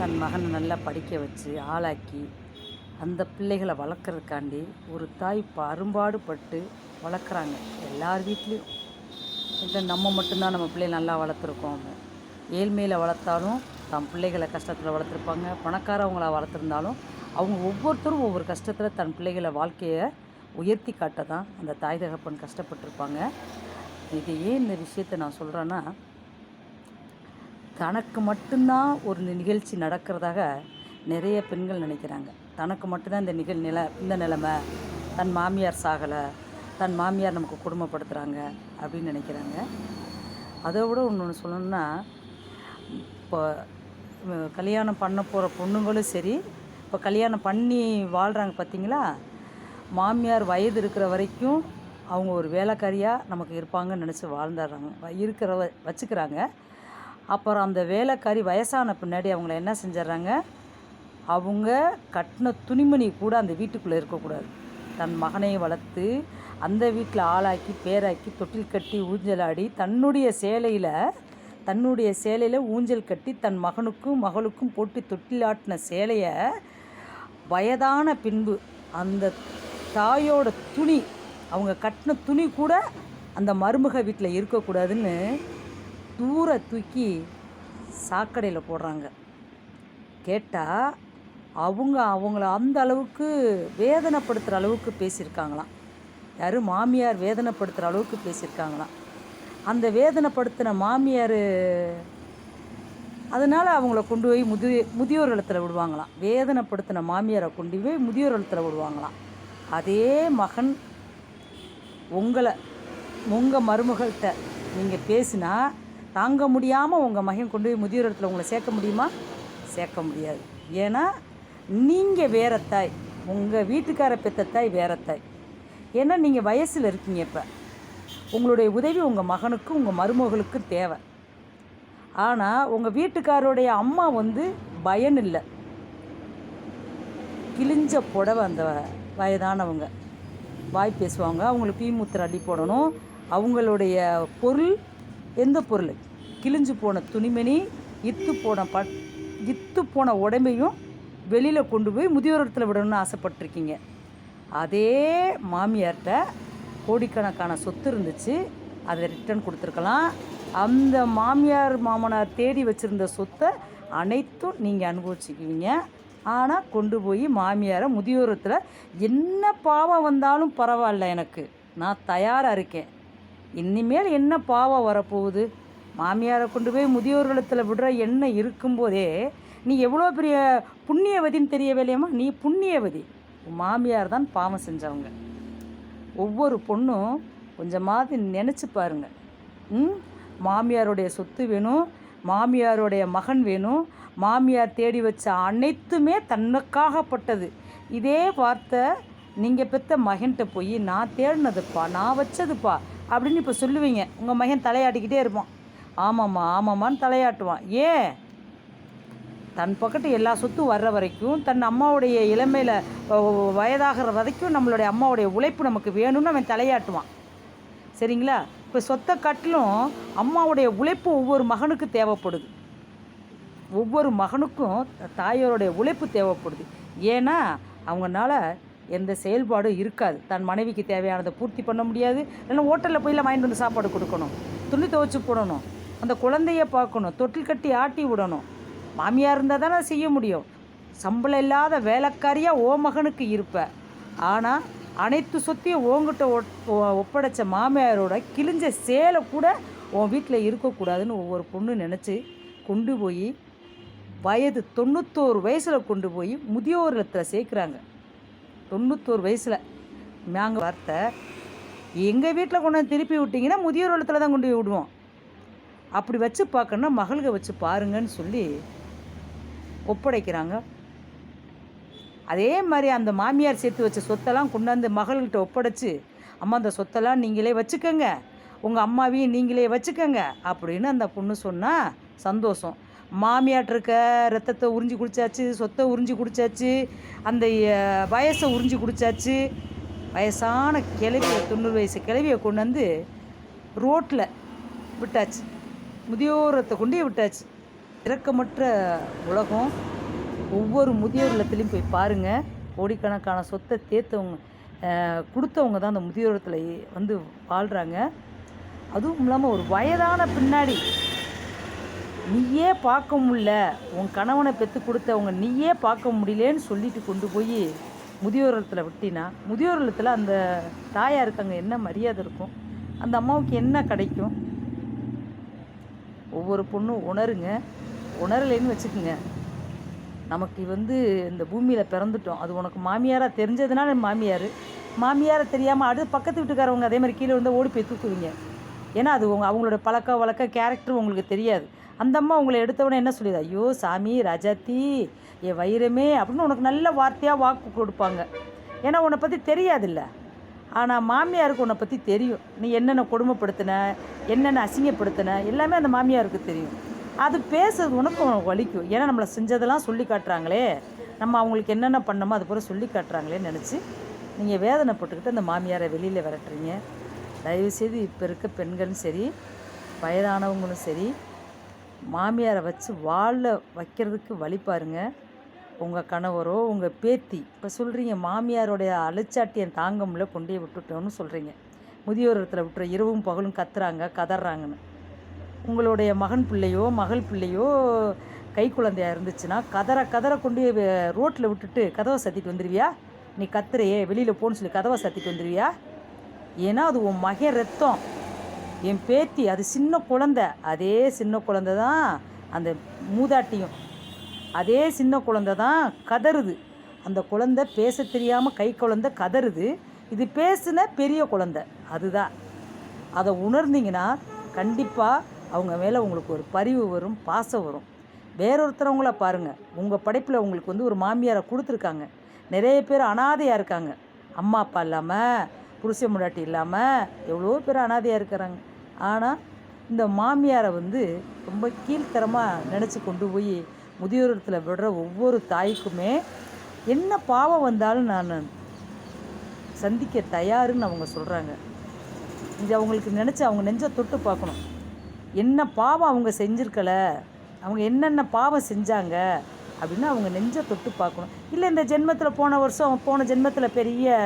தன் மகனை நல்லா படிக்க வச்சு ஆளாக்கி அந்த பிள்ளைகளை வளர்க்குறதுக்காண்டி ஒரு தாய் அரும்பாடுபட்டு வளர்க்குறாங்க. எல்லார் வீட்லேயும் இல்லை நம்ம மட்டும்தான் நம்ம பிள்ளையை நல்லா வளர்த்துருக்கோம். ஏழ்மையில் வளர்த்தாலும் தன் பிள்ளைகளை கஷ்டத்தில் வளர்த்துருப்பாங்க. பணக்காரவங்கள வளர்த்துருந்தாலும் அவங்க ஒவ்வொருத்தரும் ஒவ்வொரு கஷ்டத்தில் தன் பிள்ளைகளை வாழ்க்கையை உயர்த்தி காட்ட தான் அந்த தாய் தகப்பன் கஷ்டப்பட்டிருப்பாங்க. இது ஏன் இந்த விஷயத்தை நான் சொல்கிறேன்னா, தனக்கு மட்டும்தான் ஒரு நிகழ்ச்சி நடக்கிறதாக நிறைய பெண்கள் நினைக்கிறாங்க. தனக்கு மட்டும்தான் இந்த நிலைமை, தன் மாமியார் சாகலை, தன் மாமியார் நமக்கு குடும்பப்படுத்துகிறாங்க அப்படின்னு நினைக்கிறாங்க. அதை விட ஒன்று சொல்லணுன்னா, இப்போ கல்யாணம் பண்ண போகிற பொண்ணுங்களும் சரி, இப்போ கல்யாணம் பண்ணி வாழ்கிறாங்க பார்த்தீங்களா, மாமியார் வயது இருக்கிற வரைக்கும் அவங்க ஒரு வேலைக்காரியாக நமக்கு இருப்பாங்கன்னு நினச்சி வாழ்ந்துடுறாங்க, வச்சுக்கிறாங்க. அப்புறம் அந்த வேலைக்காரி வயசான பின்னாடி அவங்கள என்ன செஞ்சிட்றாங்க, அவங்க கட்டின துணிமணி கூட அந்த வீட்டுக்குள்ளே இருக்கக்கூடாது. தன் மகனை வளர்த்து அந்த வீட்டில் ஆளாக்கி பேராக்கி தொட்டில் கட்டி ஊஞ்சலாடி தன்னுடைய சேலையில் ஊஞ்சல் கட்டி தன் மகனுக்கும் மகளுக்கும் போட்டு தொட்டிலாட்டின சேலையை வயதான பின்பு அந்த தாயோட துணி, அவங்க கட்டின துணி கூட அந்த மருமக வீட்டில் இருக்கக்கூடாதுன்னு தூர தூக்கி சாக்கடையில் போடுறாங்க. கேட்டால் அவங்கள அந்த அளவுக்கு வேதனைப்படுத்துகிற அளவுக்கு பேசியிருக்காங்களாம். யார் மாமியார் வேதனைப்படுத்துகிற அளவுக்கு பேசியிருக்காங்களாம். அந்த வேதனைப்படுத்தின மாமியார் அதனால் அவங்கள கொண்டு போய் முதியோர் இல்லத்தில் விடுவாங்களாம். வேதனைப்படுத்தின மாமியாரை கொண்டு போய் முதியோர் இல்லத்தில் விடுவாங்களாம். அதே மகன் உங்கள் மருமகள்கிட்ட நீங்கள் பேசினா தாங்க முடியாமல் உங்கள் மகன் கொண்டு போய் முதியோர் இடத்துல உங்களை சேர்க்க முடியுமா? சேர்க்க முடியாது. ஏன்னா நீங்கள் வேற தாய், உங்கள் வீட்டுக்கார பெற்ற தாய் வேற தாய். ஏன்னா நீங்கள் வயசில் இருக்கீங்க. இப்போ உங்களுடைய உதவி உங்கள் மகனுக்கும் உங்கள் மருமகளுக்கும் தேவை. ஆனால் உங்கள் வீட்டுக்காரோடைய அம்மா பயன் இல்லை, கிழிஞ்ச புடவை, அந்த வயதானவங்க வாய் பேசுவாங்க. அவங்களுக்கு பீமுத்திர அள்ளி போடணும். அவங்களுடைய பொருள், எந்த பொருள், கிழிஞ்சு போன துணிமணி, இத்து போன உடம்பையும் வெளியில் கொண்டு போய் முதியோர் இடத்துல விடணும்னு ஆசைப்பட்டிருக்கீங்க. அதே மாமியார்கிட்ட கோடிக்கணக்கான சொத்து இருந்துச்சு, அதை ரிட்டர்ன் கொடுத்துருக்கலாம். அந்த மாமியார் மாமனார் தேடி வச்சுருந்த சொத்தை அனைத்தும் நீங்கள் அனுபவிச்சுக்குவீங்க. ஆனால் கொண்டு போய் மாமியாரை முதியோரத்தில் என்ன பாவம் வந்தாலும் பரவாயில்ல, எனக்கு நான் தயாராக இருக்கேன். இனிமேல் என்ன பாவம் வரப்போகுது? மாமியாரை கொண்டு போய் முதியோர் இல்லத்தில் விடுற எண்ணம் இருக்கும்போதே நீ எவ்வளோ பெரிய புண்ணியவதின்னு தெரியவில்லையம்மா? நீ புண்ணியவதி. மாமியார் தான் பாவம் செஞ்சவங்க. ஒவ்வொரு பொண்ணும் கொஞ்சமாவது நினச்சி பாருங்க. மாமியாருடைய சொத்து வேணும், மாமியாருடைய மகன் வேணும், மாமியார் தேடி வச்ச அனைத்துமே தன்னுக்காகப்பட்டது. இதே வார்த்தை நீங்கள் பெற்ற மகன்கிட்ட போய் நான் தேடினதுப்பா, நான் வச்சதுப்பா அப்படின்னு இப்போ சொல்லுவீங்க. உங்கள் மகன் தலையாட்டிக்கிட்டே இருப்பான். ஆமாம்மா ஆமாம்மான்னு தலையாட்டுவான். ஏன்? தன் பக்கத்து எல்லா சொத்தும் வர்ற வரைக்கும், தன் அம்மாவுடைய இளமையில் வயதாகிற வரைக்கும் நம்மளுடைய அம்மாவுடைய உழைப்பு நமக்கு வேணும்னு அவன் தலையாட்டுவான். சரிங்களா? இப்போ சொத்தை காட்டிலும் அம்மாவுடைய உழைப்பு ஒவ்வொரு மகனுக்கு தேவைப்படுது. ஒவ்வொரு மகனுக்கும் தாயோருடைய உழைப்பு தேவைப்படுது. ஏன்னா அவங்களால எந்த செயல்பாடும் இருக்காது. தன் மனைவிக்கு தேவையானதை பூர்த்தி பண்ண முடியாது. இல்லைன்னா ஹோட்டலில் போய் வாங்கிட்டு வந்து சாப்பாடு கொடுக்கணும், துணி துவைச்சி போடணும், அந்த குழந்தைய பார்க்கணும், தொட்டில் கட்டி ஆட்டி விடணும். மாமியார் இருந்தால் தானே செய்ய முடியும். சம்பளம் இல்லாத வேலைக்காரியாக மகனுக்கு இருப்ப. ஆனால் அனைத்து சொத்தையும் உங்ககிட்ட ஒப்படைச்ச மாமியாரோட கிழிஞ்ச சேலை கூட உன் வீட்டில் இருக்கக்கூடாதுன்னு ஒவ்வொரு பொண்ணு நினச்சி கொண்டு போய் வயது 91 வயசில் கொண்டு போய் முதியோர் இல்லத்தில் சேர்க்குறாங்க. 91 வயசில். நாங்கள் வார்த்தை, எங்கள் வீட்டில் கொண்டு வந்து திருப்பி விட்டிங்கன்னா முதியோர் இல்லத்தில் தான் கொண்டு போய் விடுவோம். அப்படி வச்சு பார்க்கணுன்னா மகளுக வச்சு பாருங்கன்னு சொல்லி ஒப்படைக்கிறாங்க. அதே மாதிரி அந்த மாமியார் சேர்த்து வச்ச சொத்தெல்லாம் கொண்டாந்து மகள்கிட்ட ஒப்படைச்சு, அம்மா அந்த சொத்தெல்லாம் நீங்களே வச்சுக்கோங்க, உங்கள் அம்மாவையும் நீங்களே வச்சுக்கோங்க அப்படின்னு அந்த பொண்ணு சொன்னால் சந்தோஷம். மாமியார்ட்ட இருக்க ரத்தத்தை உறிஞ்சி குடித்தாச்சு, சொத்தை உறிஞ்சி குடித்தாச்சு, அந்த வயசை உறிஞ்சி குடித்தாச்சு. வயசான கிழவியை, 90 வயசு கிழவியை கொண்டு வந்து ரோட்டில் விட்டாச்சு, முதியோரத்தை கொண்டே விட்டாச்சு. இரக்கமற்ற உலகம். ஒவ்வொரு முதியோர் இல்லத்துலேயும் போய் பாருங்கள். கோடிக்கணக்கான சொத்தை தேர்த்தவங்க கொடுத்தவங்க தான் அந்த முதியோர் இல்லத்தில் வந்து வாழ்கிறாங்க. அதுவும் இல்லாமல் ஒரு வயதான பின்னாடி நீயே பார்க்க முடியல, உன் கணவனை பெற்று கொடுத்தவங்க நீயே பார்க்க முடியலேன்னு சொல்லிட்டு கொண்டு போய் முதியோர் இல்லத்தில் விட்டினா, முதியோர் இல்லத்தில் அந்த தாயாருக்கு அங்கே என்ன மரியாதை இருக்கும்? அந்த அம்மாவுக்கு என்ன கிடைக்கும்? ஒவ்வொரு பொண்ணும் உணருங்க. உணரலைன்னு வச்சுக்கோங்க, நமக்கு இந்த பூமியில் பிறந்துட்டோம், அது உனக்கு மாமியாராக தெரிஞ்சதுனால மாமியாரை தெரியாமல் அடுத்து பக்கத்து வீட்டுக்காரவங்க அதே மாதிரி கீழே வந்து ஓடி போய் தூக்குவீங்க. ஏன்னா அது அவங்களோட பழக்க வழக்க கேரக்டர் உங்களுக்கு தெரியாது. அந்த அம்மா உங்களை எடுத்தவொடனே என்ன சொல்லுது? ஐயோ சாமி, ராஜாத்தி, என் வைரமே அப்படின்னு உனக்கு நல்ல வார்த்தையாக வாக்கு கொடுப்பாங்க. ஏன்னா உன்னை பற்றி தெரியாதுல்ல. ஆனால் மாமியாருக்கு உன்னை பற்றி தெரியும். நீ என்னென்ன கொடுமைப்படுத்தின, என்னென்ன அசிங்கப்படுத்தின எல்லாமே அந்த மாமியாருக்கு தெரியும். அது பேசுறது உனக்கு வலிக்கும். ஏன்னா நம்மளை செஞ்சதெல்லாம் சொல்லி காட்டுறாங்களே, நம்ம அவங்களுக்கு என்னென்ன பண்ணமோ அது போல் சொல்லி காட்டுறாங்களேன்னு நினச்சி நீங்கள் வேதனைப்பட்டுக்கிட்டு அந்த மாமியாரை வெளியில் விரட்டுறீங்க. தயவுசெய்து இப்போ இருக்க பெண்களும் சரி, வயதானவங்களும் சரி, மாமியாரை வச்சு வாழ வைக்கிறதுக்கு வழி பாருங்கள். உங்கள் கணவரோ உங்கள் பேத்தி இப்போ சொல்கிறீங்க மாமியாரோடைய அலைச்சாட்டியம் தாங்க முடியல கொண்டே விட்டுட்டோன்னு சொல்கிறீங்க. முதியோர் இடத்துல விட்டுற இரவும் பகலும் கதறாங்கன்னு. உங்களுடைய மகன் பிள்ளையோ மகள் பிள்ளையோ கை குழந்தையாக இருந்துச்சுன்னா கதற கொண்டு ரோட்டில் விட்டுட்டு கதவை சத்திட்டு வந்துடுவியா? நீ கத்துறையே வெளியில் போன்னு சொல்லி கதவை சத்திட்டு வந்துடுவியா? ஏன்னா அது உன் மகன் ரத்தம். என் பேத்தி அது சின்ன குழந்தை, அதே சின்ன குழந்தை தான் அந்த மூதாட்டியும், அதே சின்ன குழந்தை தான் கதறுது. அந்த குழந்தை பேச தெரியாமல் கை குழந்தை கதறுது, இது பேசுன பெரிய குழந்தை. அதுதான் அதை உணர்ந்தீங்கன்னா கண்டிப்பாக அவங்க மேலே உங்களுக்கு ஒரு பரிவு வரும், பாசம் வரும். வேறொருத்தரவங்கள பாருங்கள், உங்கள் படைப்பில் உங்களுக்கு ஒரு மாமியாரை கொடுத்துருக்காங்க. நிறைய பேர் அனாதையாக இருக்காங்க, அம்மா அப்பா இல்லாமல், புருஷ முன்னாட்டி இல்லாமல் எவ்வளோ பேர் அனாதையாக இருக்கிறாங்க. ஆனால் இந்த மாமியாரை ரொம்ப கீழ்த்தரமாக நினச்சி கொண்டு போய் முதியோர் இடத்துல விடுற ஒவ்வொரு தாய்க்குமே என்ன பாவம் வந்தாலும் நான் சந்திக்க தயாருன்னு அவங்க சொல்கிறாங்க. இது அவங்களுக்கு நினச்சி அவங்க நெஞ்சை தொட்டு பார்க்கணும். என்ன பாவம் அவங்க செஞ்சுருக்கலை, அவங்க என்னென்ன பாவம் செஞ்சாங்க அப்படின்னு அவங்க நெஞ்சை தொட்டு பார்க்கணும். இல்லை இந்த ஜென்மத்தில் போன ஜென்மத்தில் பெரிய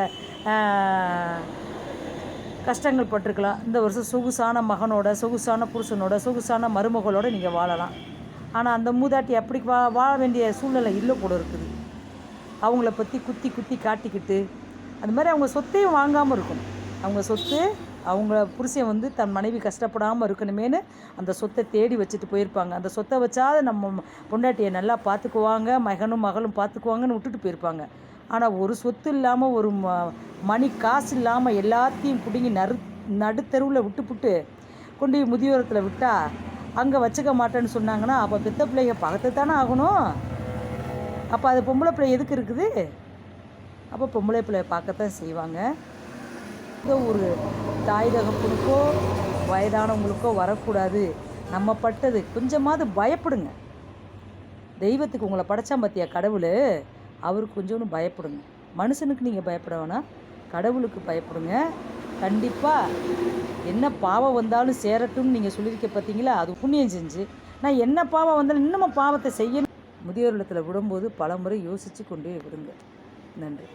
கஷ்டங்கள் பட்டிருக்கலாம். இந்த வருஷம் சொகுசான மகனோட, சொகுசான புருஷனோட, சொகுசான மருமகளோடு நீங்கள் வாழலாம். ஆனால் அந்த மூதாட்டி அப்படி வாழ வேண்டிய சூழ்நிலை இல்லை கூட இருக்குது. அவங்கள பற்றி குத்தி காட்டிக்கிட்டு அது மாதிரி அவங்க சொத்தையும் வாங்காமல் இருக்கணும். அவங்க சொத்து, அவங்க புருஷன் தன் மனைவி கஷ்டப்படாமல் இருக்கணுமேனு அந்த சொத்தை தேடி வச்சுட்டு போயிருப்பாங்க. அந்த சொத்தை வச்சாத நம்ம பொண்டாட்டியை நல்லா பார்த்துக்குவாங்க, மகனும் மகளும் பார்த்துக்குவாங்கன்னு விட்டுட்டு போயிருப்பாங்க. ஆனால் ஒரு சொத்து இல்லாமல், ஒரு மணி காசு இல்லாமல் எல்லாத்தையும் பிடுங்கி நடுத்தெருவில் விட்டுப்புட்டு கொண்டு முதியோரத்தில் விட்டால் அங்கே வச்சுக்க மாட்டேன்னு சொன்னாங்கன்னா அப்போ பெத்த பிள்ளைங்க பார்த்து தானே ஆகணும். அப்போ அது பொம்பளை பிள்ளை எதுக்கு இருக்குது? அப்போ பொம்பளை பிள்ளைய பார்க்கத்தான் செய்வாங்க. ஒரு தாய் தகப்பனுக்கோ வயதானவங்களுக்கோ வரக்கூடாது. நம்ம பட்டது கொஞ்சமாவது பயப்படுங்க. தெய்வத்துக்கு உங்களை படைச்சா பார்த்தியா கடவுள், அவருக்கு கொஞ்சோன்னு பயப்படுங்க. மனுஷனுக்கு நீங்கள் பயப்பட வேணாம், கடவுளுக்கு பயப்படுங்க. கண்டிப்பாக என்ன பாவம் வந்தாலும் சேரட்டும்னு நீங்கள் சொல்லியிருக்க பார்த்தீங்களா, அது புண்ணியம் செஞ்சு நான் என்ன பாவம் வந்தாலும் இன்னமும் பாவத்தை செய்யணும். முதியோர் இல்லத்தில் விடும்போது பல முறை யோசித்து கொண்டே விடுங்க. நன்றி.